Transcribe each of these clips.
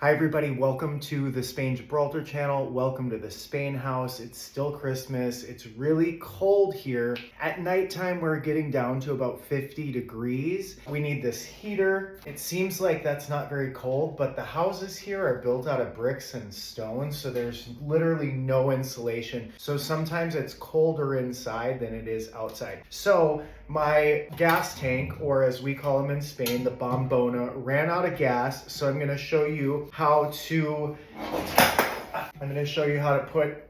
Hi everybody, welcome to the Spain Gibraltar channel. Welcome to the Spain house. It's still Christmas. It's really cold here. At nighttime, we're getting down to about 50 degrees. We need this heater. It seems like that's not very cold, but the houses here are built out of bricks and stone, so there's literally no insulation. So sometimes it's colder inside than it is outside. So my gas tank, or as we call them in Spain, the bombona, ran out of gas. So I'm gonna show you how to put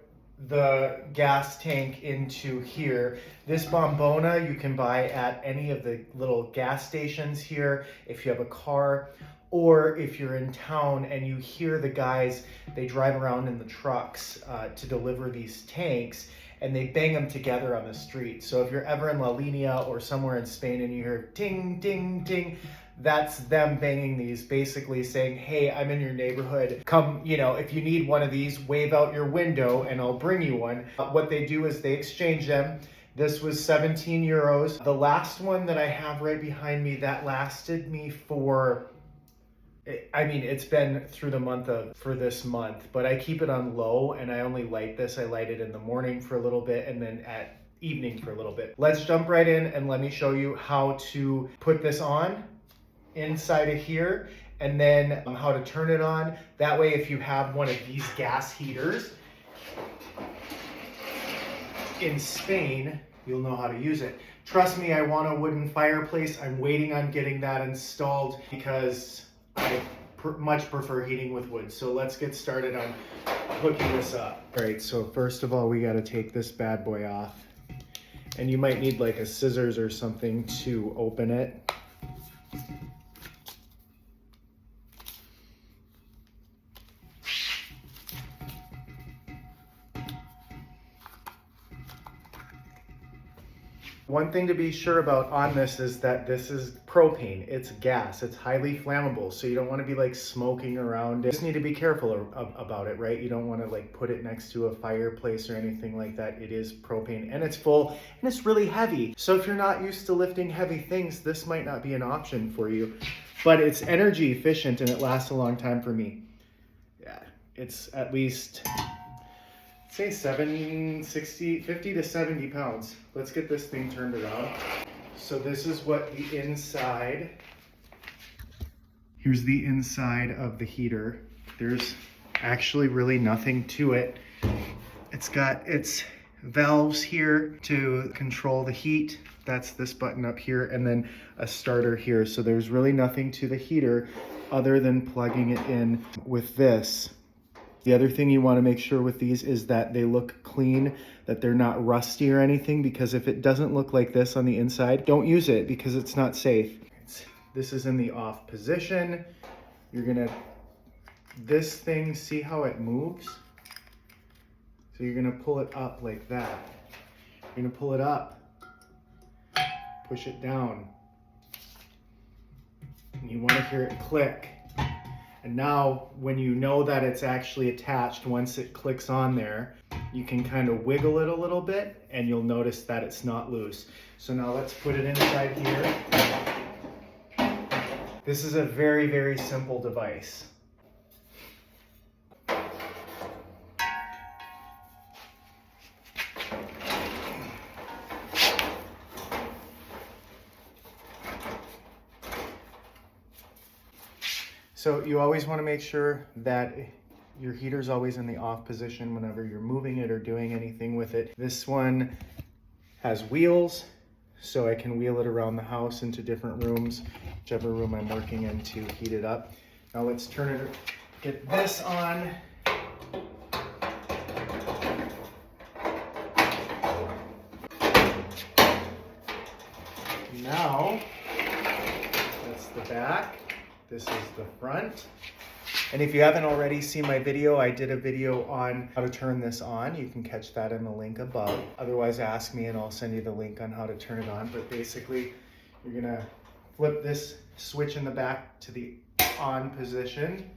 the gas tank into here. This bombona you can buy at any of the little gas stations here if you have a car, or if you're in town and you hear the guys, they drive around in the trucks to deliver these tanks, and they bang them together on the street. So if you're ever in La Linea or somewhere in Spain and you hear ding, ding, ding, that's them banging these, basically saying, hey, I'm in your neighborhood. Come, if you need one of these, wave out your window and I'll bring you one. What they do is they exchange them. This was 17 euros. The last one that I have right behind me, that lasted me for, it's been through for this month, but I keep it on low and I only light this. I light it in the morning for a little bit and then at evening for a little bit. Let's jump right in and let me show you how to put this on inside of here, and then how to turn it on. That way, if you have one of these gas heaters in Spain, you'll know how to use it. Trust me, I want a wooden fireplace. I'm waiting on getting that installed because I much prefer heating with wood. So let's get started on hooking this up. All right, so first of all, we got to take this bad boy off. And you might need like a scissors or something to open it. One thing to be sure about on this is that this is propane. It's gas. It's highly flammable, so you don't want to be like smoking around it. You just need to be careful about it, right? You don't want to like put it next to a fireplace or anything like that. It is propane and it's full and it's really heavy. So if you're not used to lifting heavy things, this might not be an option for you, but it's energy efficient and it lasts a long time for me. Yeah, it's at least, say 50 to 70 pounds. Let's get this thing turned around. So this is what the inside, here's the inside of the heater. There's actually really nothing to it. It's got its valves here to control the heat. That's this button up here, and then a starter here. So there's really nothing to the heater other than plugging it in with this. The other thing you want to make sure with these is that they look clean, that they're not rusty or anything, because if it doesn't look like this on the inside, don't use it because it's not safe. This is in the off position. You're gonna, this thing, see how it moves? So you're gonna pull it up like that. You're gonna pull it up, push it down, and you want to hear it click. And now when you know that it's actually attached, once it clicks on there, you can kind of wiggle it a little bit and you'll notice that it's not loose. So now let's put it inside here. This is a very, very simple device. So you always want to make sure that your heater's always in the off position whenever you're moving it or doing anything with it. This one has wheels, so I can wheel it around the house into different rooms, whichever room I'm working in, to heat it up. Now let's turn it, get this on. Now, that's the back. This is the front. And if you haven't already seen my video, I did a video on how to turn this on. You can catch that in the link above. Otherwise, ask me and I'll send you the link on how to turn it on. But basically, you're gonna flip this switch in the back to the on position.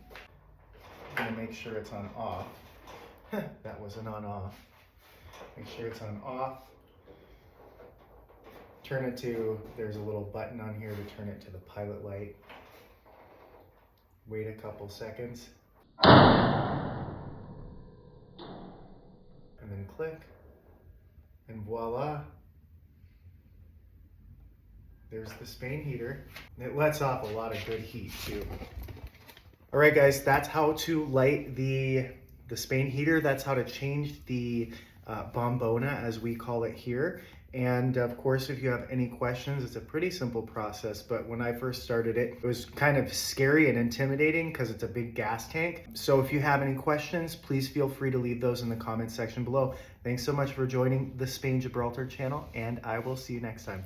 I'm gonna make sure it's on off. That wasn't on off. Make sure it's on off. Turn it to, there's a little button on here to turn it to the pilot light. Wait a couple seconds, And then click, and voila. There's the Spain heater. It lets off a lot of good heat too. All right, guys, that's how to light the Spain heater. That's how to change the bombona, as we call it here. And of course, if you have any questions, it's a pretty simple process. But when I first started it, it was kind of scary and intimidating because it's a big gas tank. So if you have any questions, please feel free to leave those in the comment section below. Thanks so much for joining the Spain Gibraltar channel, and I will see you next time.